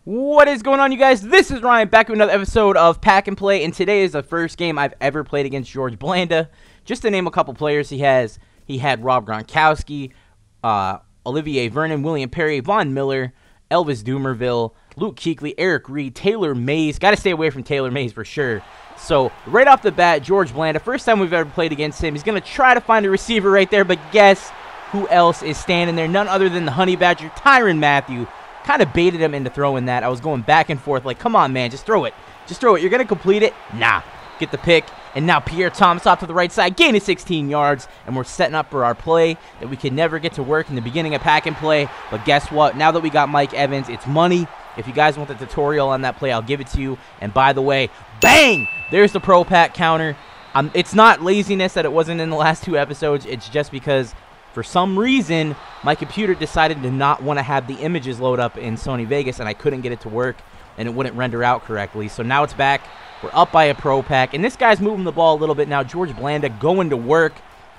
What is going on, you guys? This is Ryan back with another episode of Pack and Play, and today is the first game I've ever played against George Blanda. Just to name a couple players he had Rob Gronkowski, Olivier Vernon, William Perry, Von Miller, Elvis Dumerville, Luke Kuechly, Eric Reed, Taylor Mays. Got to stay away from Taylor Mays for sure. So, right off the bat, George Blanda, first time we've ever played against him. He's going to try to find a receiver right there, but guess who else is standing there? None other than the Honey Badger, Tyrann Mathieu. Kind of baited him into throwing that. I was going back and forth like, come on, man, just throw it. Just throw it. You're going to complete it? Nah. Get the pick. And now Pierre Thomas off to the right side, gain of 16 yards, and we're setting up for our play that we could never get to work in the beginning of Pack and Play. But guess what? Now that we got Mike Evans, it's money. If you guys want the tutorial on that play, I'll give it to you. And by the way, bang! There's the Pro Pack counter. It's not laziness that it wasn't in the last two episodes. It's just because for some reason, my computer decided to not want to have the images load up in Sony Vegas, and I couldn't get it to work, and it wouldn't render out correctly. So now it's back. We're up by a Pro Pack, and this guy's moving the ball a little bit now. George Blanda going to work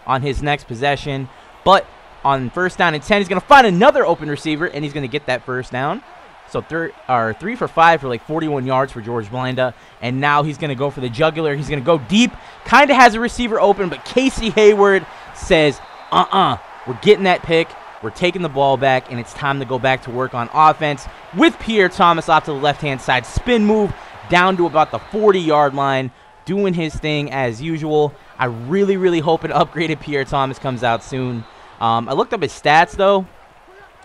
on his next possession, but on first down and 10, he's going to find another open receiver, and he's going to get that first down. So 3 for 5 for like 41 yards for George Blanda, and now he's going to go for the jugular. He's going to go deep, kind of has a receiver open, but Casey Hayward says, we're getting that pick. We're taking the ball back, and it's time to go back to work on offense with Pierre Thomas off to the left-hand side. Spin move down to about the 40-yard line, doing his thing as usual. I really, really hope an upgraded Pierre Thomas comes out soon. I looked up his stats, though,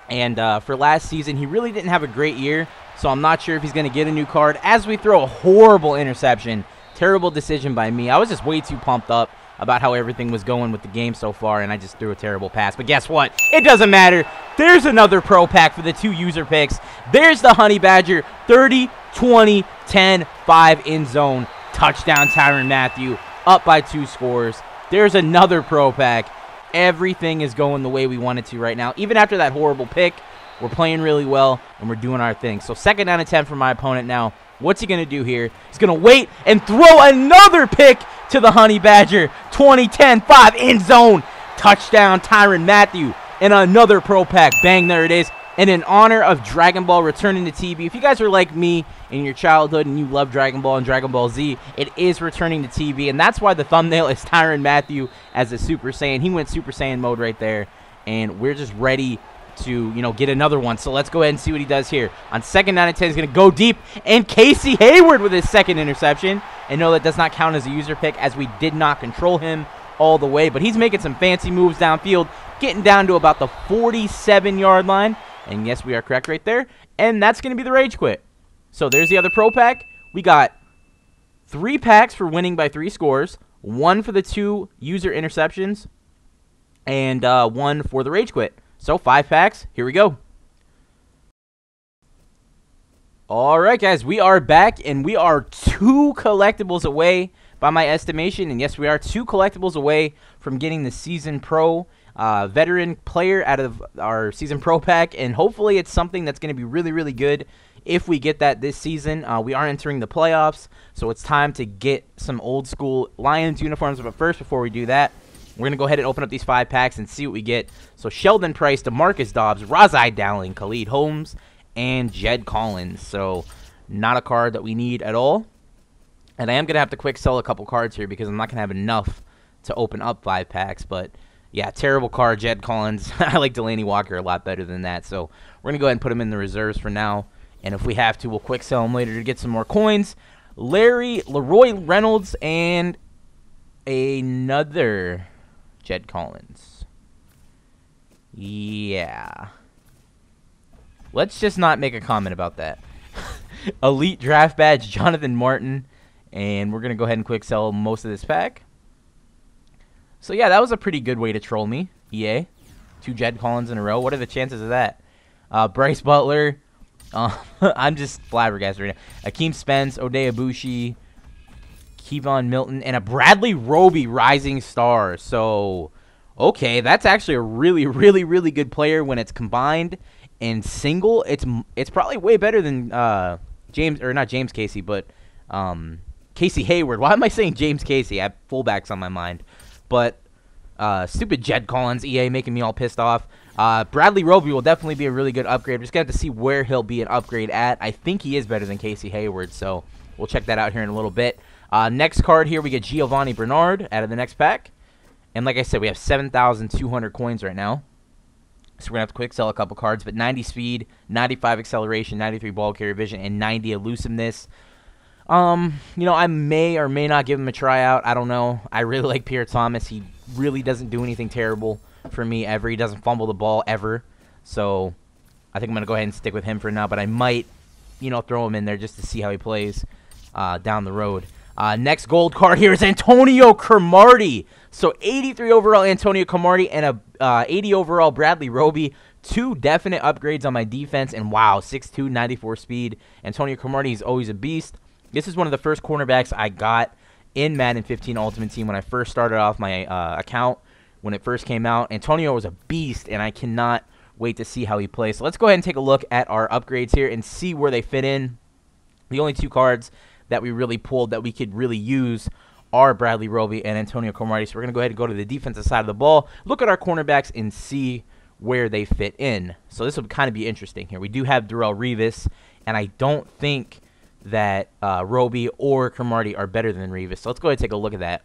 and for last season, he really didn't have a great year, so I'm not sure if he's going to get a new card. As we throw a horrible interception, terrible decision by me. I was just way too pumped up about how everything was going with the game so far, and I just threw a terrible pass. But guess what? It doesn't matter. There's another Pro Pack for the 2 user picks. There's the Honey Badger, 30, 20, 10, 5 in zone. Touchdown, Tyrann Mathieu, up by 2 scores. There's another Pro Pack. Everything is going the way we want it to right now. Even after that horrible pick, we're playing really well, and we're doing our thing. So second down and 10 for my opponent now. What's he going to do here? He's going to wait and throw another pick to the Honey Badger. 20, 10, 5 in zone. Touchdown, Tyrann Mathieu. And another Pro Pack. Bang, there it is. And in honor of Dragon Ball returning to TV, if you guys are like me in your childhood and you love Dragon Ball and Dragon Ball Z, it is returning to TV. And that's why the thumbnail is Tyrann Mathieu as a Super Saiyan. He went Super Saiyan mode right there. And we're just ready to, get another one. So let's go ahead and see what he does here. On second down and 10, he's going to go deep. And Casey Hayward with his second interception. And no, that does not count as a user pick, as we did not control him all the way. But he's making some fancy moves downfield, getting down to about the 47-yard line. And yes, we are correct right there. And that's going to be the rage quit. So there's the other Pro Pack. We got 3 packs for winning by 3 scores, 1 for the 2 user interceptions, and 1 for the rage quit. So 5 packs. Here we go. All right, guys, we are back, and we are 2 collectibles away by my estimation. And yes, we are 2 collectibles away from getting the Season Pro veteran player out of our Season Pro Pack. And hopefully it's something that's going to be really, really good if we get that this season. We are entering the playoffs, so it's time to get some old school Lions uniforms. But first, before we do that, we're going to go ahead and open up these 5 packs and see what we get. So Sheldon Price, DeMarcus Dobbs, Razai Dowling, Khalid Holmes, and Jed Collins. So not a card that we need at all. And I am going to have to quick sell a couple cards here because I'm not going to have enough to open up 5 packs. But yeah, terrible card, Jed Collins. I like Delaney Walker a lot better than that. So we're going to go ahead and put him in the reserves for now. And if we have to, we'll quick sell him later to get some more coins. Leroy Reynolds, and another Jed Collins. Yeah. Let's just not make a comment about that. Elite Draft Badge, Jonathan Martin. And we're going to go ahead and quick sell most of this pack. So yeah, that was a pretty good way to troll me, EA. 2 Jed Collins in a row. What are the chances of that? Bryce Butler. I'm just flabbergasted right now. Akeem Spence, Ode Ibushi, Kevon Milton, and a Bradley Roby rising star. So, okay, that's actually a really, really, really good player when it's combined and single. It's probably way better than Casey Hayward. Why am I saying James Casey? I have fullbacks on my mind. But stupid Jed Collins, EA making me all pissed off. Bradley Roby will definitely be a really good upgrade. We're just going to have to see where he'll be an upgrade at. I think he is better than Casey Hayward, so we'll check that out here in a little bit. Next card here, we get Giovani Bernard out of the next pack. And like I said, we have 7,200 coins right now. So we're going to have to quick sell a couple cards. But 90 speed, 95 acceleration, 93 ball carrier vision, and 90 elusiveness. You know, I may or may not give him a tryout. I don't know. I really like Pierre Thomas. He really doesn't do anything terrible for me ever. He doesn't fumble the ball ever. So I think I'm going to go ahead and stick with him for now. But I might, you know, throw him in there just to see how he plays down the road. Next gold card here is Antonio Cromartie. So 83 overall Antonio Cromartie and a 80 overall Bradley Roby. Two definite upgrades on my defense. And wow, 6'2", 94 speed. Antonio Cromartie is always a beast. This is one of the first cornerbacks I got in Madden 15 Ultimate Team when I first started off my account. When it first came out, Antonio was a beast, and I cannot wait to see how he plays. So let's go ahead and take a look at our upgrades here and see where they fit in. The only two cards that we really pulled that we could really use are Bradley Roby and Antonio Cromartie. So we're going to go ahead and go to the defensive side of the ball, look at our cornerbacks, and see where they fit in. So this will kind of be interesting here. We do have Darrelle Revis, and I don't think that Roby or Cromartie are better than Revis. So let's go ahead and take a look at that.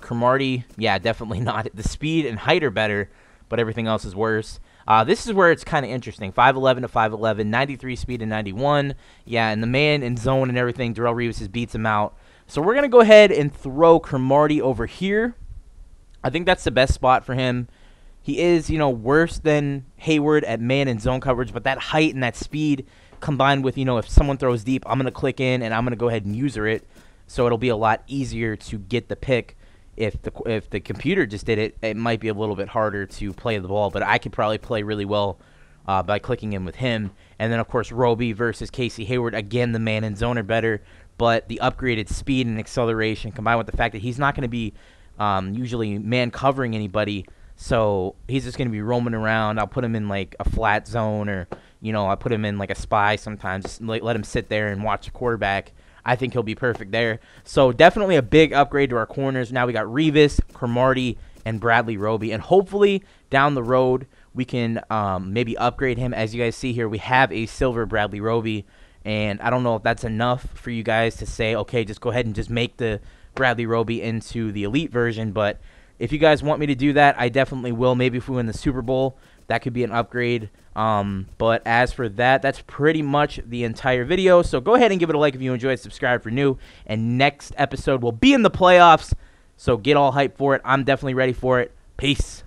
Cromartie, yeah, definitely not. The speed and height are better, but everything else is worse. This is where it's kind of interesting. 5'11 to 5'11, 93 speed and 91. Yeah, and the man in zone and everything, Darrelle Revis just beats him out. So we're going to go ahead and throw Cromartie over here. I think that's the best spot for him. He is, you know, worse than Hayward at man and zone coverage, but that height and that speed combined with, you know, if someone throws deep, I'm going to click in and I'm going to go ahead and user it. So it'll be a lot easier to get the pick. If the computer just did it, it might be a little bit harder to play the ball. But I could probably play really well by clicking in with him. And then, of course, Roby versus Casey Hayward. Again, the man and zone are better. But the upgraded speed and acceleration combined with the fact that he's not going to be usually man covering anybody. So he's just going to be roaming around. I'll put him in like a flat zone or, you know, I put him in like a spy sometimes. Just let him sit there and watch the quarterback. I think he'll be perfect there. So definitely a big upgrade to our corners. Now we got Revis, Cromartie, and Bradley Roby. And hopefully down the road we can maybe upgrade him. As you guys see here, we have a silver Bradley Roby. And I don't know if that's enough for you guys to say, okay, just go ahead and just make the Bradley Roby into the elite version. But if you guys want me to do that, I definitely will. Maybe if we win the Super Bowl, that could be an upgrade. But as for that, that's pretty much the entire video. So go ahead and give it a like if you enjoyed, subscribe for new. And next episode will be in the playoffs. So get all hyped for it. I'm definitely ready for it. Peace.